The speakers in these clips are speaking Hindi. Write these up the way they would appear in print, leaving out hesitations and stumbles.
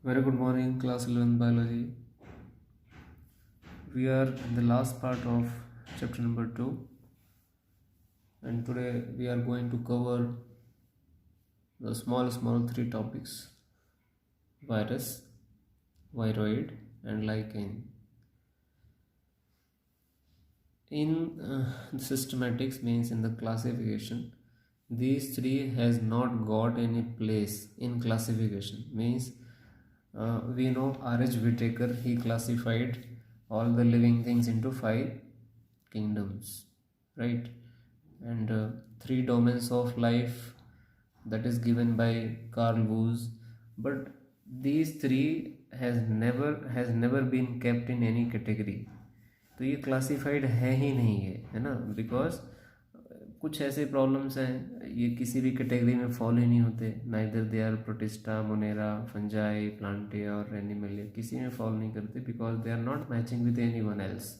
Very good morning, class 11 biology. We are in the last part of chapter number 2, and today we are going to cover the small three topics: virus, viroid, and lichen. In the systematics, means in the classification, these three has not got any place in classification. Means we know R.H. Whitaker, he classified all the living things into 5 kingdoms, right? And 3 domains of life, that is given by Carl Woese. But these 3 has never been kept in any category. तो ये क्लासिफाइड है ही नहीं है ना, बिकॉज कुछ ऐसे प्रॉब्लम्स हैं ये किसी भी कैटेगरी में फॉलो ही नहीं होते. Neither they are Protista, Monera, Fungi, Plantae और एनिमलिया, किसी में फॉलो नहीं करते because they are not matching with anyone else.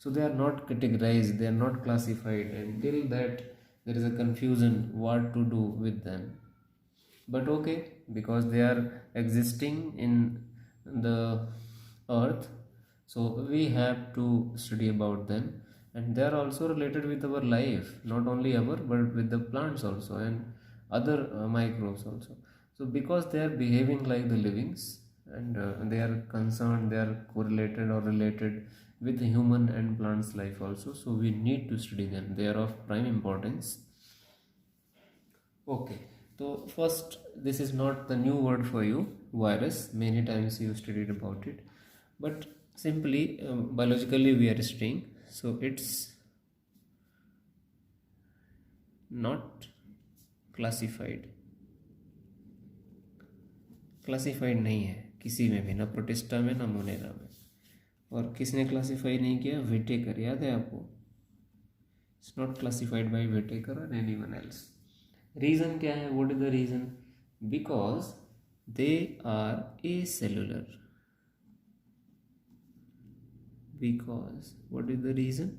So they are not categorized, they are not classified, and till that there is a confusion what to do with them. But okay, because they are existing in the earth, so we have to study about them, and they are also related with our life, not only our but with the plants also and other microbes also. So because they are behaving like the livings, and they are concerned, they are correlated or related with human and plants life also, so we need to study them, they are of prime importance. Okay, so first, this is not the new word for you, virus. Many times you studied about it, but simply biologically we are studying, so it's not classified. Classified नहीं है किसी में भी, ना प्रोटिस्टा में ना मोनेरा में. और किसने क्लासिफाई नहीं किया? विटेकर, याद है आपको? It's not classified by Whittaker और एनीवन एल्स. रीज़न क्या है? What is the reason? Because they are acellular. Because what is the reason?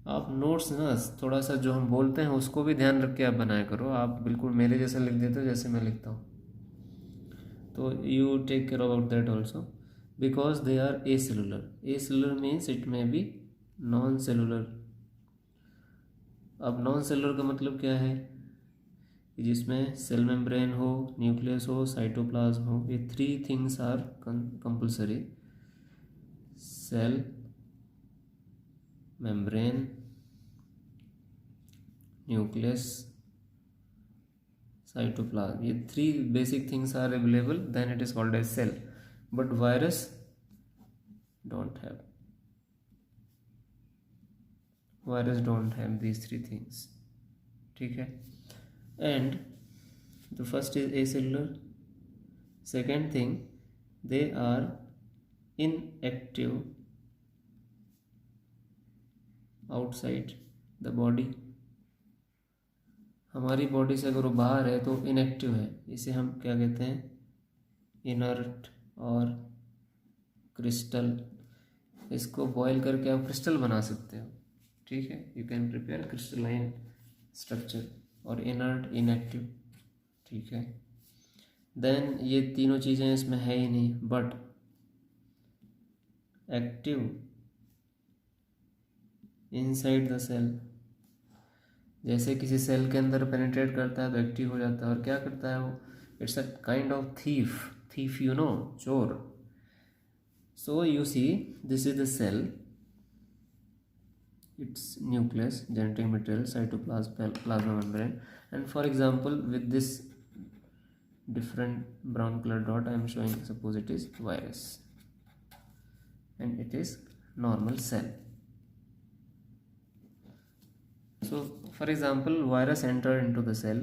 आप नोट्स ना थोड़ा सा जो हम बोलते हैं उसको भी ध्यान रख के आप बनाया करो. आप बिल्कुल मेरे जैसा लिख देते हो जैसे मैं लिखता हूँ, तो you take care about that also. Because they are acellular. Acellular means it may be non-cellular. अब नॉन सेलुलर का मतलब क्या है? जिसमें सेल मेम्ब्रेन हो, न्यूक्लियस हो, साइटोप्लाज्म हो. ये 3 things are compulsory: cell membrane, nucleus, cytoplasm. ये 3 basic things are available, then it is called as cell. But virus don't have these 3 things. ठीक है? And the first is acellular. Second thing, they are inactive outside the body. हमारी बॉडी से अगर वो बाहर है तो इनएक्टिव है. इसे हम क्या कहते हैं? इनर्ट और क्रिस्टल. इसको बॉयल करके आप क्रिस्टल बना सकते हो. ठीक है, you can prepare crystalline structure. और इनर्ट, इनएक्टिव. ठीक है, देन ये तीनों चीज़ें इसमें है ही नहीं. But active inside the cell. जैसे किसी सेल के अंदर पेनिट्रेट करता है तो एक्टिव हो जाता है. और क्या करता है वो? It's a kind of thief, you know, चोर. So you see, this is the cell, its nucleus, genetic material, cytoplasm, plasma membrane. And for example with this different brown color dot I am showing, suppose it is virus and it is normal cell. So for example, virus enter into the cell.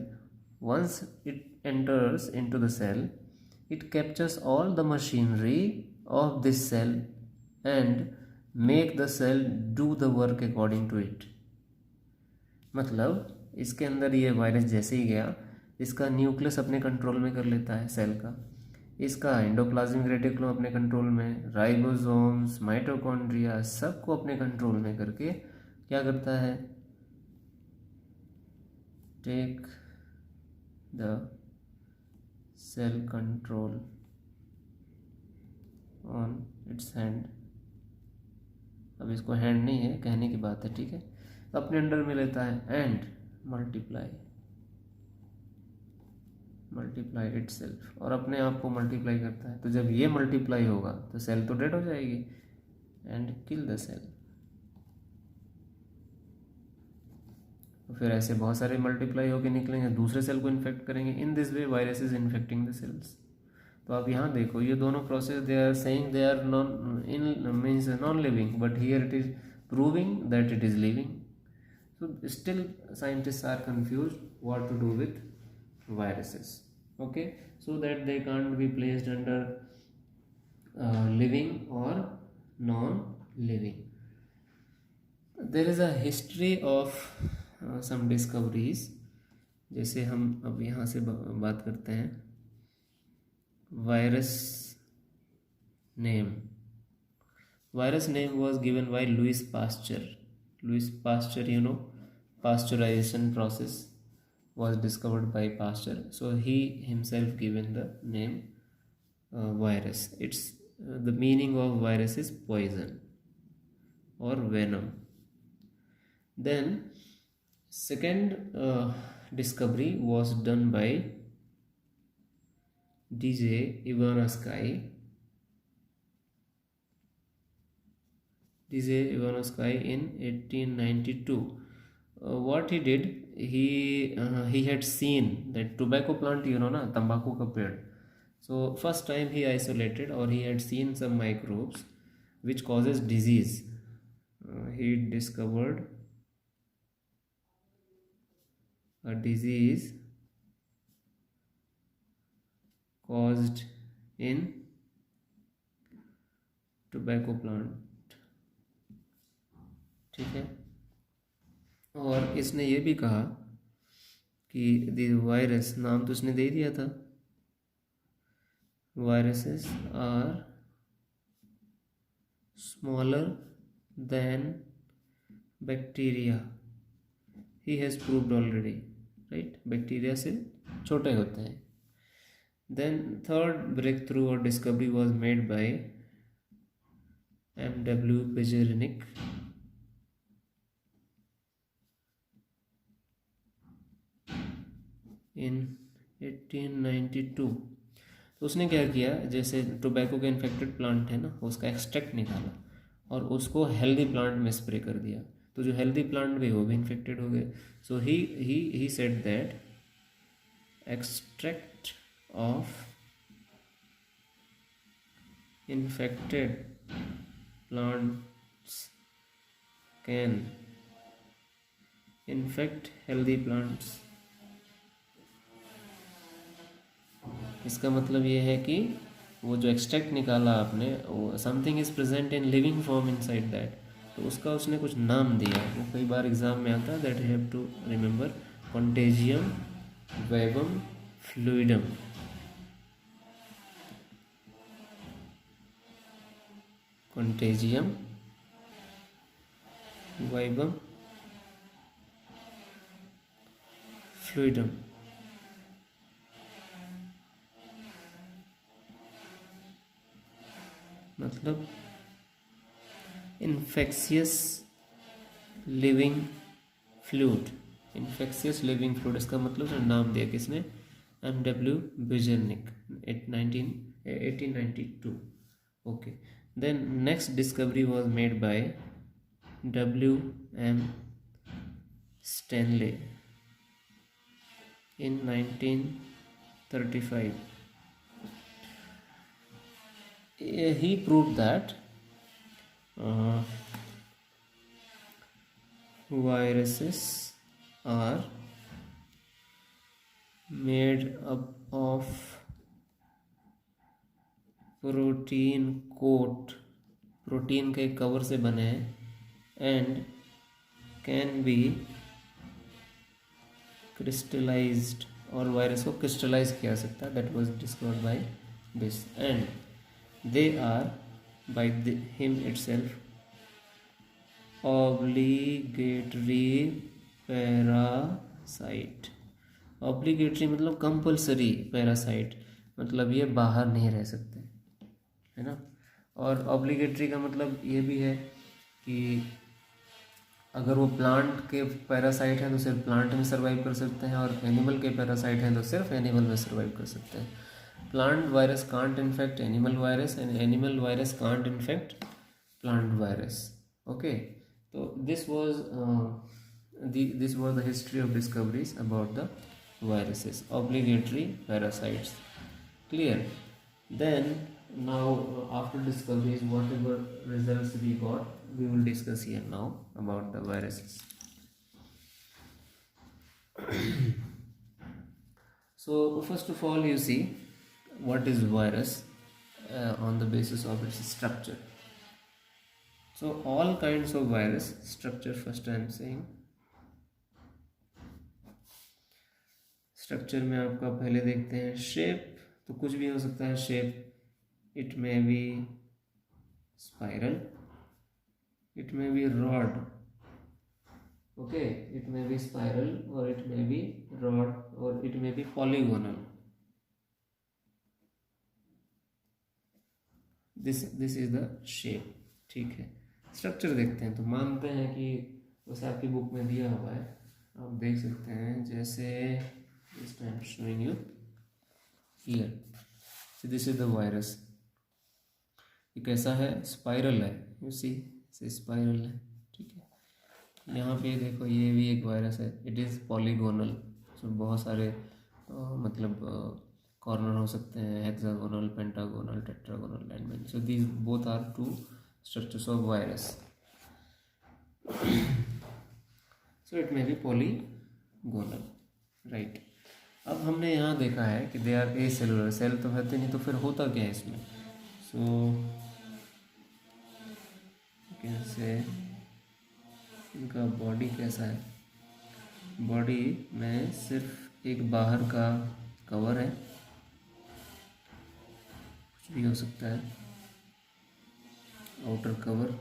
Once it enters into the cell, it captures all the machinery of this cell and make the cell do the work according to it. मतलब इसके अंदर ये वायरस जैसे ही गया, इसका न्यूक्लियस अपने कंट्रोल में कर लेता है सेल का, इसका एंडोप्लाज्मिक रेटिकुलम अपने कंट्रोल में, राइबोसोम्स, माइटोकॉन्ड्रिया, सबको अपने कंट्रोल में करके क्या करता है? Take the cell control on its hand, अब इसको हैंड नहीं है, कहने की बात है, ठीक है, तो अपने अंडर में लेता है एंड मल्टीप्लाई इटसेल्फ, और अपने आप को मल्टीप्लाई करता है। तो जब ये मल्टीप्लाई होगा तो सेल तो डेड हो जाएगी, एंड किल द सेल। तो फिर ऐसे बहुत सारे मल्टीप्लाई होकर निकलेंगे, दूसरे सेल को इन्फेक्ट करेंगे। In this way virus is infecting the cells. तो आप यहाँ देखो, ये दोनों process they are saying they are non in means non living, but here it is proving that it is living. So still scientists are confused what to do with viruses, okay, so that they can't be placed under living or non-living. There is a history of some discoveries, जैसे हम अब यहाँ से बात करते हैं virus name. Virus name was given by Louis Pasteur. Louis Pasteur, you know, pasteurization process was discovered by Pasteur. So he himself given the name virus. It's the meaning of virus is poison or venom. Then second discovery was done by DJ Ivanovsky. DJ Ivanovsky in 1892. What he did, he had seen that tobacco plant, you know ना, तंबाकू का पेड़. So first time he isolated, or he had seen some microbes which causes disease. He discovered a disease caused in tobacco plant, ठीक है। और इसने ये भी कहा कि द वायरस, नाम तो उसने दे दिया था, viruses are smaller than bacteria. He has proved already, right, bacteria से छोटे होते हैं। देन थर्ड ब्रेक थ्रू और discovery was made by M.W. Bejernik in 1892। तो उसने क्या किया, जैसे टोबैको का इन्फेक्टेड प्लांट है ना, उसका एक्सट्रैक्ट निकाला और उसको हेल्दी प्लांट में स्प्रे कर दिया, तो जो हेल्दी प्लांट भी वो भी इन्फेक्टेड हो गए। So he said that extract of infected plants can infect healthy plants। इसका मतलब ये है कि वो जो एक्सट्रैक्ट निकाला आपने, वो something is present in living form inside that, तो उसका उसने कुछ नाम दिया। वो कई बार एग्जाम में आता है, that you have to remember, contagium vivum fluidum. Contagium vivum fluidum. मतलब infectious living fluid, infectious living fluid, इसका मतलब जो नाम दिया किसने, M.W. Bejernik, 1892। Okay, then next discovery was made by W.M. Stanley in 1935। He proved that viruses are made up of protein coat, protein के कवर से बने हैं, एंड कैन बी क्रिस्टलाइज्ड, और वायरस को क्रिस्टलाइज किया जा सकता है, that was discovered by this, and they are by him itself obligatory parasite. Obligatory मतलब कंपल्सरी, पैरासाइट मतलब ये बाहर नहीं रह सकते, है ना। और ऑब्लिगेटरी का मतलब ये भी है कि अगर वो प्लांट के पैरासाइट हैं तो सिर्फ प्लांट में सर्वाइव कर सकते हैं, और एनिमल के पैरासाइट हैं तो सिर्फ एनिमल में सर्वाइव कर सकते हैं। Plant virus can't infect animal virus and animal virus can't infect plant virus. Okay, तो this was the history of discoveries about the viruses, obligatory parasites. Clear? Then now after discoveries, whatever results we got, we will discuss here now about the viruses. So first of all, you see what is virus on the basis of its structure. So all kinds of virus structure, first I am saying structure में आपका पहले देखते हैं शेप, तो कुछ भी हो सकता है shape, it may B spiral, it may B rod, okay, it may B spiral और इट मे बी रॉड और it may be polygonal. This is the shape, ठीक है। स्ट्रक्चर देखते हैं तो मानते हैं कि वैसे आपकी बुक में दिया हुआ है, आप देख सकते हैं, जैसे this time showing you here, so this is the virus, ये कैसा है, स्पाइरल है, यू सी से स्पाइरल है, ठीक है। यहाँ पे देखो ये भी एक वायरस है, इट इज़ पॉलीगोनल, सो बहुत सारे मतलब कॉर्नर हो सकते हैं, hexagonal, pentagonal, tetragonal and so these both are two structures of virus, so it may be polygonal, right. अब हमने यहाँ देखा है कि they are acellular, cell तो होते नहीं, तो फिर होता क्या है इसमें, सो कैसे इनका बॉडी कैसा है, बॉडी में सिर्फ एक बाहर का कवर है, कुछ भी हो सकता है, outer cover,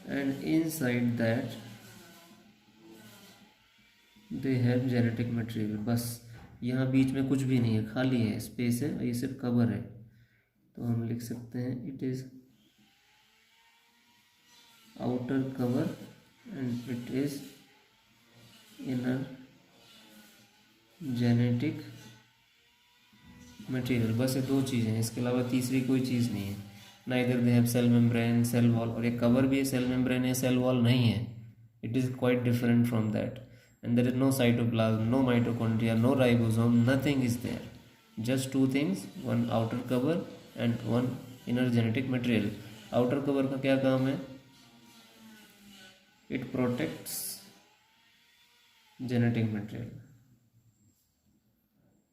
and inside that they have genetic material. बस यहाँ बीच में कुछ भी नहीं है, खाली है, स्पेस है, ये सिर्फ कवर है, तो हम लिख सकते हैं it is outer cover and it is inner genetic material. बस ये दो चीज़ें हैं, इसके अलावा तीसरी कोई चीज़ नहीं है। Neither they have cell membrane, cell wall, और ये कवर भी सेल मेम्ब्रेन या सेल वॉल नहीं है, it is quite different from that. And there is no cytoplasm, no mitochondria, no ribosome, nothing is there. Just two things, one outer cover and one inner genetic material. Outer cover का क्या काम है? It protects genetic material.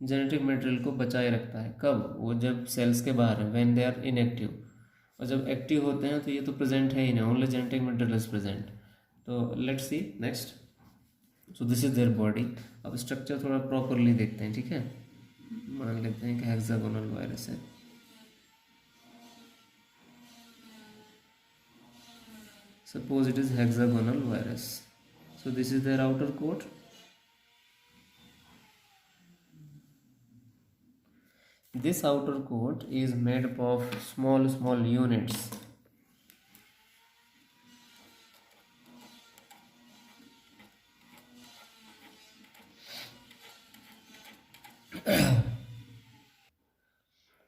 Genetic material को बचाए रखता है, कब? वो जब सेल्स के बाहर है, when they are inactive, और जब एक्टिव होते हैं तो ये तो प्रेजेंट है ही नहीं, only genetic material is present. तो let's see next, so this is their body. अब स्ट्रक्चर थोड़ा प्रॉपरली देखते हैं, ठीक है। मान लेते हैं कि हेक्सागोनल वायरस है, suppose it is hexagonal virus, so this is their outer coat, this outer coat is made up of small units,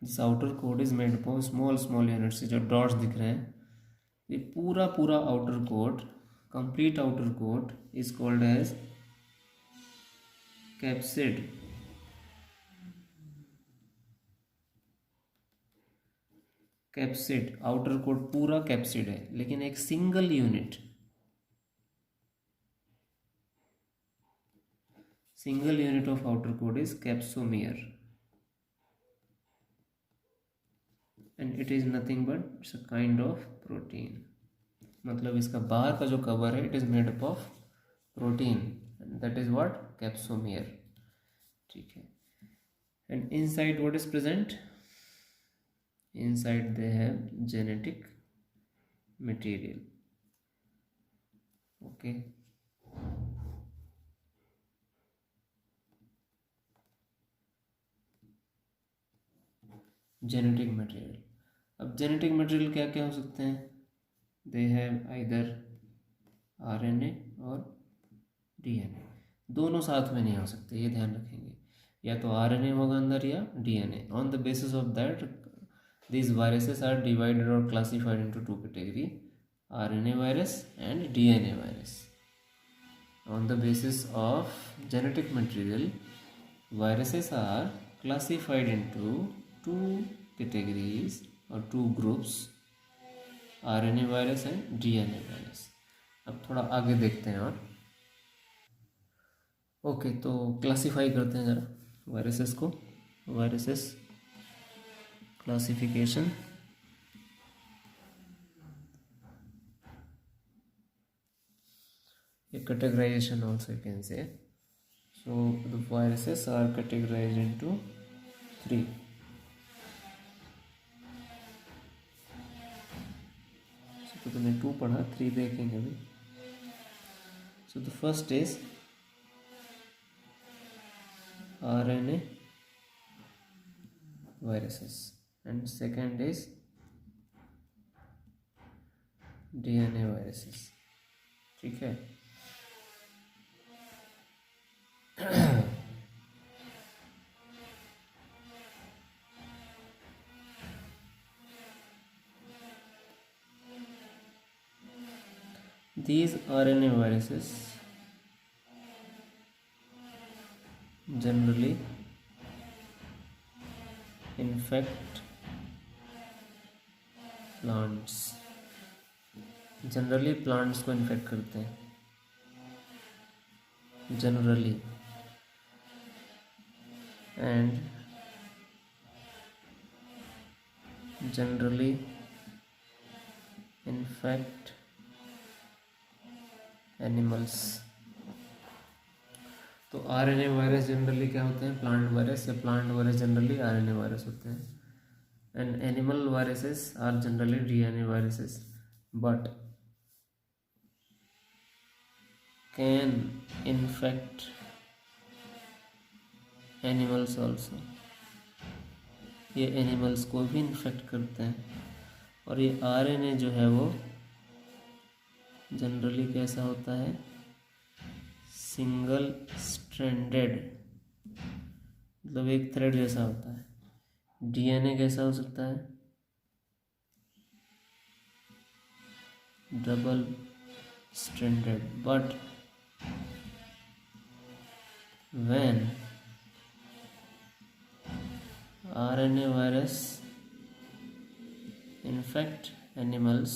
this outer coat is made up of small units। जो डॉट्स दिख रहे हैं, ये पूरा outer coat, complete outer coat is called as capsid. Capsid, outer coat पूरा कैप्सिड है, लेकिन एक single unit of outer coat is capsomere, and it is nothing but it's a kind of protein. मतलब इसका बाहर का जो कवर है, it is made up of protein, that is what, capsomere, ठीक है। And inside what is present, inside they have genetic material, okay। genetic material, अब जेनेटिक मटेरियल क्या क्या हो सकते हैं? दे हैव आइदर आरएनए और डीएनए, दोनों साथ में नहीं हो सकते, ये ध्यान रखेंगे। या तो आरएनए होगा अंदर या DNA. On the basis of that these viruses are divided or classified into two categories, RNA virus and DNA virus. On the basis of genetic material, viruses are classified into two categories or two groups, RNA virus and DNA virus. अब थोड़ा आगे देखते हैं और ओके, तो क्लासीफाई करते हैं ज़रा वायरसेस को। Viruses classification, categorization also you can say. So the viruses are categorized into three. So तुमने 2 पढ़ा, 3 देखेंगे अभी। So the first is RNA viruses and second is DNA viruses, ठीक है। These RNA viruses generally infect plants, generally plants को इन्फेक्ट करते हैं, generally, and generally infect animals. तो आरएनए वायरस जनरली क्या होते हैं? प्लांट वायरस, या plant virus generally RNA virus होते हैं। And animal viruses are generally DNA viruses, but can infect animals also, ये एनिमल्स को भी इन्फेक्ट करते हैं। और ये आरएनए जो है वो जनरली कैसा होता है? सिंगल स्ट्रैंडेड, मतलब एक थ्रेड जैसा होता है। डीएनए कैसा हो सकता है? Double stranded, but when RNA virus infect animals,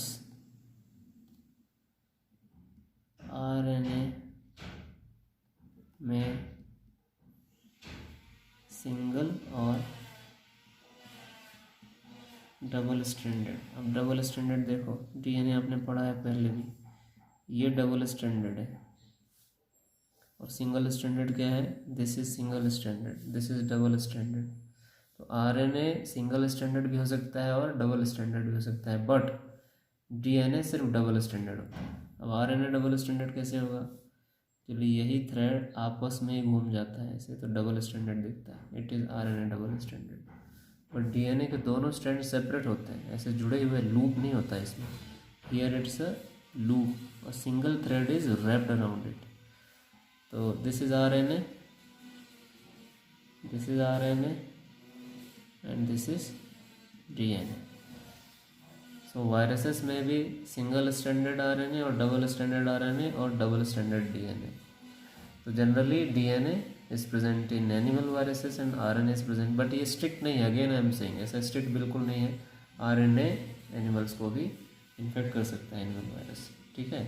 RNA में सिंगल और डबल स्ट्रैंडेड। अब डबल स्ट्रैंडेड देखो, डीएनए आपने पढ़ा है पहले भी, ये डबल स्ट्रैंडेड है, और सिंगल स्ट्रैंडेड क्या है? This is single stranded, this is double stranded. तो आरएनए सिंगल स्ट्रैंडेड भी हो सकता है और डबल स्ट्रैंडेड भी हो सकता है, बट डीएनए सिर्फ डबल स्ट्रैंडेड होता है। अब आरएनए डबल स्ट्रैंडेड कैसे होगा? चलिए, यही थ्रेड आपस में ही घूम जाता है ऐसे, तो डबल स्ट्रैंडेड दिखता है, it is RNA double stranded. But DNA के दोनों स्ट्रैंड सेपरेट होते हैं, ऐसे जुड़े हुए, लूप नहीं होता है इसमें। Here it's a loop, a single thread is wrapped around it. तो this is RNA, this is RNA and this is DNA. So viruses में भी सिंगल स्ट्रैंडेड आरएनए और डबल स्ट्रैंडेड आरएनए और डबल स्ट्रैंडेड डीएनए। तो generally DNA is present in animal viruses and RNA is present, but ये स्ट्रिक्ट नहीं है, अगेन आई एम सेइंग, ऐसा स्ट्रिक्ट बिल्कुल नहीं है। आरएनए एनिमल्स को भी इन्फेक्ट कर सकता है, एनिमल वायरस, ठीक है।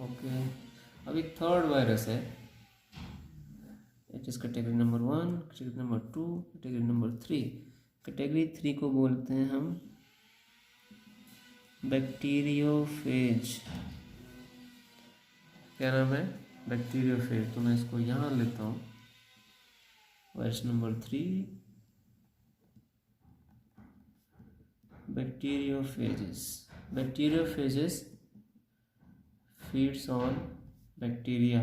ओके, अब एक थर्ड वायरस है, it is category number 1, category number 2, category number 3। Category 3 को बोलते हैं हम बैक्टीरियोफेज। क्या नाम है? बैक्टीरियोफेज। तो मैं इसको यहाँ लेता हूँ, virus number 3, bacteriophages. Bacteriophages feeds on bacteria,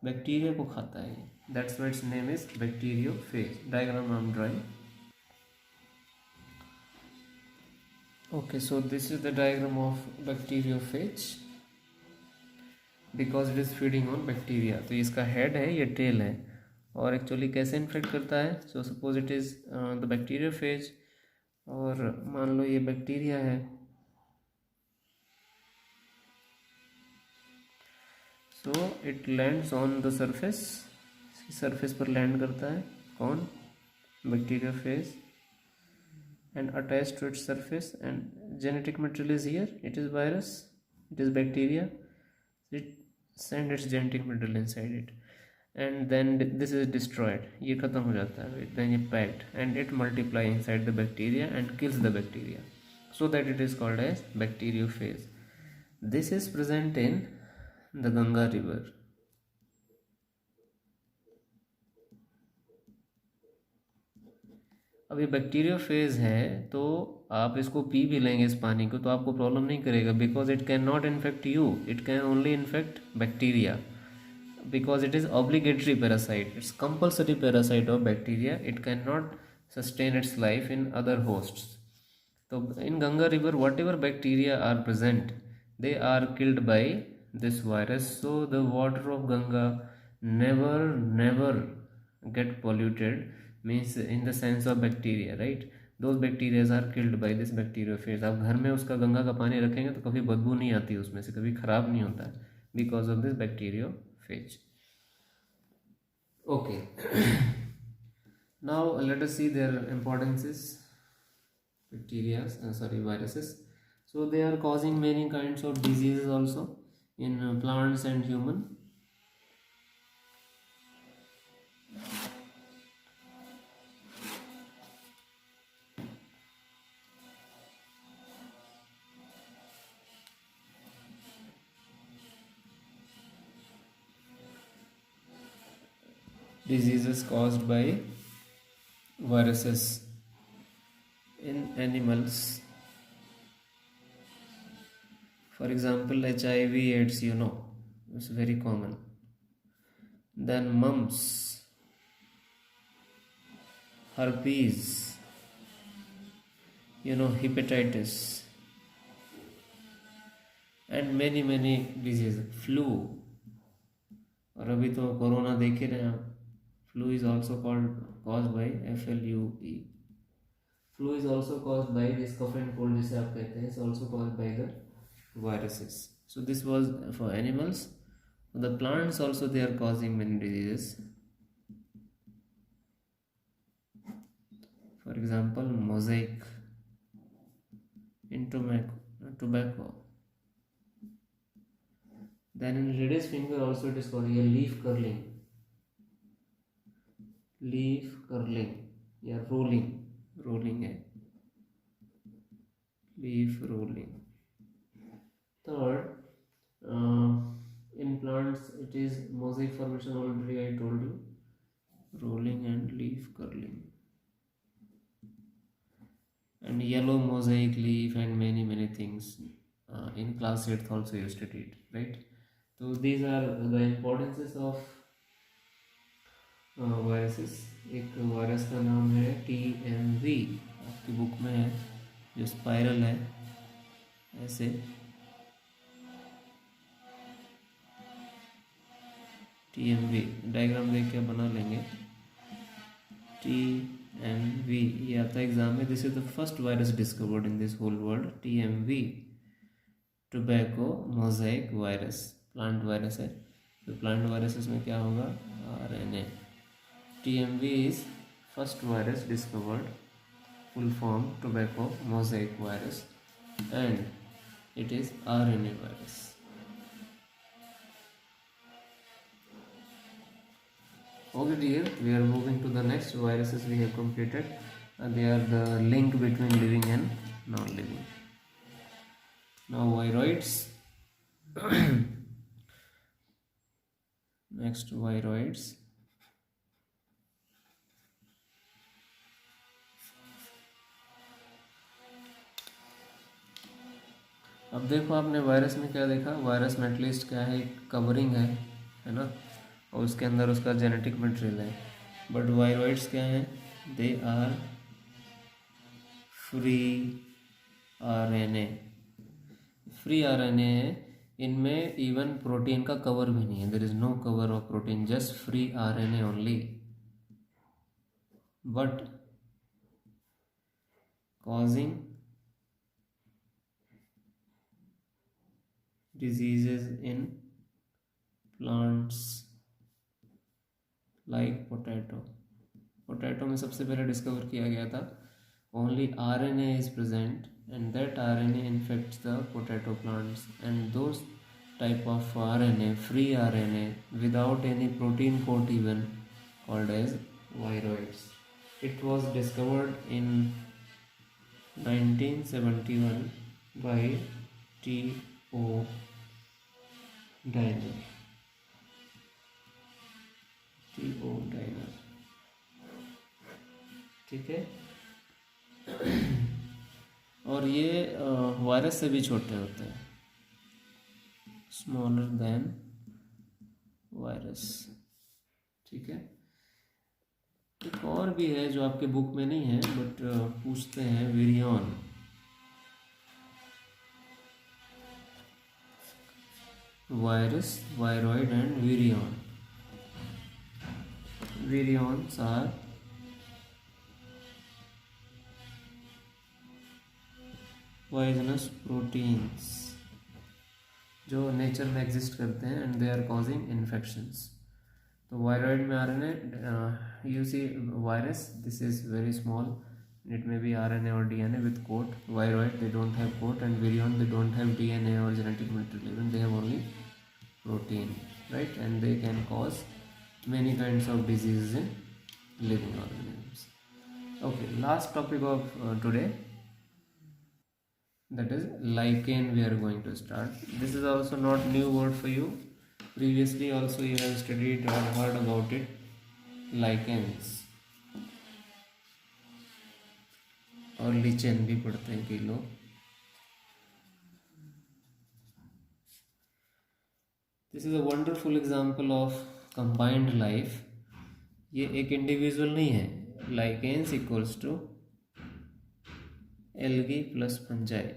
bacteria को खाता है, that's why it's name is bacteriophage. Diagram I am drawing. Okay, so this is the diagram of bacteriophage because it is feeding on bacteria. तो इसका हेड है, ये टेल है. और एक्चुअली कैसे इन्फेक्ट करता है? So suppose it is the bacteriophage, और मान लो ये बैक्टीरिया है. So it lands on the surface, surface पर लैंड करता है. कौन? Bacteriophage. And attach to its surface and genetic material is here. It is virus, it is bacteria. It send its genetic material inside it, and then this is destroyed. ये खत्म हो जाता है. Then it packed and it multiply inside the bacteria and kills the bacteria, so that it is called as bacteriophage. This is present in the Ganga river. अब ये बैक्टीरियोफेज है, तो आप इसको पी भी लेंगे इस पानी को तो आपको प्रॉब्लम नहीं करेगा, because it can not infect you, it can only infect bacteria, because it is obligatory parasite, it's compulsory parasite of bacteria. It can not sustain its life in other hosts. तो in Ganga river whatever bacteria are present, they are killed by this virus. So the water of Ganga never get polluted, means in the sense of bacteria, right? Those bacteria are killed by this bacteriophage. आप घर में उसका गंगा का पानी रखेंगे तो कभी बदबू नहीं आती उसमें से, कभी खराब नहीं होता है, because of this bacteriophage. Okay. Now let us see their importances. Bacteria, viruses. So they are causing many kinds of diseases also in plants and human. Diseases caused by viruses in animals. For example, HIV, AIDS, it's very common. Then mumps, herpes, hepatitis, and many diseases. Flu, और अभी तो कोरोना देख ही रहे हैं आप. Flu is also caused by FLUE. Flu is also caused by this cough and cold जिसे आप कहते हैं. It's also caused by the viruses. So this was for animals. For the plants also they are causing many diseases. For example, mosaic in tobacco. Then in lady's finger also it is called leaf curling. Leaf curling या रोलिंग है, leaf rolling. Third, in plants it is mosaic formation, already I told you, rolling and leaf curling, and yellow mosaic leaf and many things. In class 8th also you studied, right? So these are the importances of viruses. एक वायरस का नाम है TMV, आपकी बुक में है, जो स्पाइरल है ऐसे. TMV डायग्राम देख के बना लेंगे. TMV ये आता है एग्जाम में. This is the first virus discovered in this whole world. TMV, tobacco mosaic virus, plant virus है. तो प्लांट वायरसेस में क्या होगा? RNA. TMV is first virus discovered, full form tobacco mosaic virus, and it is RNA virus. Okay dear, we are moving to the next viruses we have completed, and they are the link between living and non-living. Now viroids. Next, viroids. अब देखो आपने वायरस में क्या देखा? वायरस में एटलीस्ट क्या है, कवरिंग है ना, और उसके अंदर उसका जेनेटिक मटेरियल है. बट वायरॉइड्स क्या हैं? They are free RNA, free RNA है, इनमें इवन प्रोटीन का कवर भी नहीं है, there is no cover of protein, just free RNA only, but causing diseases in plants like potato में सबसे पहले डिस्कवर किया गया था, only RNA is present and that RNA infects the potato plants, and those type of RNA, free RNA without any protein coat even, called as viroids. It was discovered in 1971 by T.O. Diner. ठीक है। और ये वायरस से भी छोटे होते हैं, स्मॉलर देन वायरस। ठीक है। एक और भी है जो आपके बुक में नहीं है बट पूछते हैं, virion. Virus, viroid and virion. Virions are poisonous proteins जो नेचर में एग्जिस्ट करते हैं and they are causing infections. तो वायरॉइड में RNA, you see virus, this is very small, it may be RNA or DNA with coat. Viroid, they don't have coat, and virion, they don't have DNA or genetic material, even they have only protein, right? And they can cause many kinds of diseases in living organisms. Okay, last topic of today, that is lichen. We are going to start. This is also not new word for you. Previously also you have studied or heard about it, lichens, और lichen भी पढ़ते हैं कई लोग। This is a wonderful example of combined life. ये एक इंडिविजुअल नहीं है, lichens equals to algae plus fungi,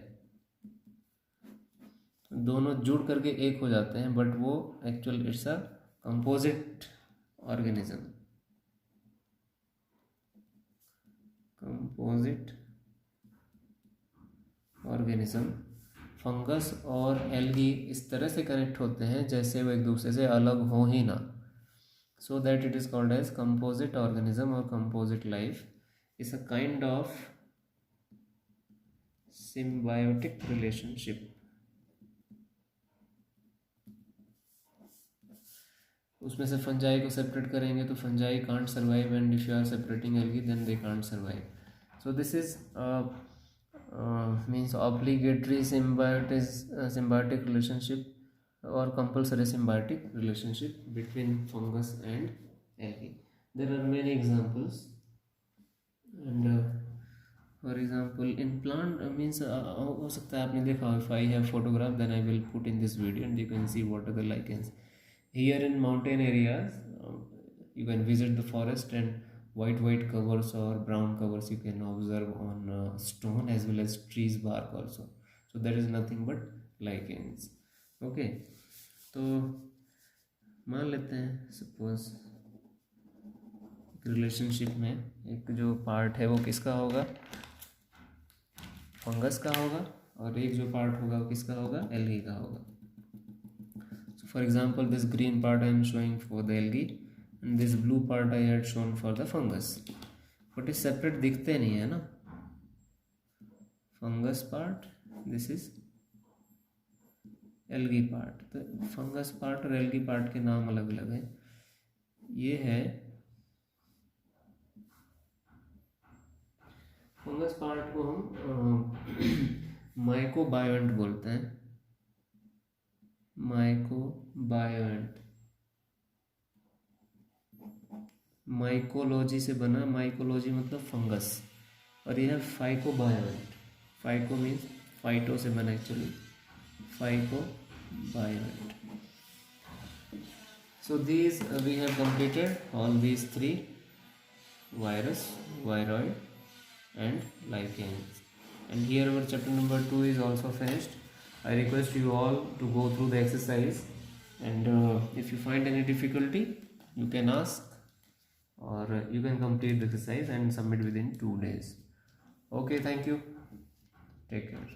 दोनों जुड़ करके एक हो जाते हैं, बट वो actual it's a composite organism, fungus और एल्गी इस तरह से कनेक्ट होते हैं जैसे वो एक दूसरे से अलग हो ही ना, so that it is called as composite organism or composite life. Is a kind of symbiotic relationship. उसमें से फंजाई को सेपरेट करेंगे तो fungi can't survive, and if you are separating algae then they can't survive. So this is means obligatory symbiotic relationship or compulsory symbiotic relationship between fungus and algae. There are many examples, and for example in plant means हो सकता है आपने देखा, if I have photograph then I will put in this video and you can see what are the lichens. Here in mountain areas you can visit the forest, and white covers or brown covers you can observe on stone as well as trees bark also. So that is nothing but lichens. Okay, तो मान लेते हैं सपोज रिलेशनशिप में एक जो पार्ट है वो किसका होगा, फंगस का होगा, और एक जो पार्ट होगा वो किसका होगा, एल्गी का होगा. So for example this green part I am showing for the algae and this blue part I had shown for the fungus, but ये separate दिखते नहीं है ना, fungus part, this is algae part. तो फंगस पार्ट और एल्गी पार्ट के नाम अलग अलग हैं. ये है फंगस पार्ट को हम माइकोबायोंट बोलते हैं, माइकोबायोंट, माइकोलॉजी से बना, माइकोलॉजी मतलब फंगस, और यह है फाइकोबायोंट, फाइको मीन्स फाइटो से बना actually, phycobiont. So these we have completed all these three, virus, viroid and lichens. And here our chapter number 2 is also finished. I request you all to go through the exercise, and if you find any difficulty you can ask, or you can complete the exercise and submit within 2 days. Okay, thank you. Take care.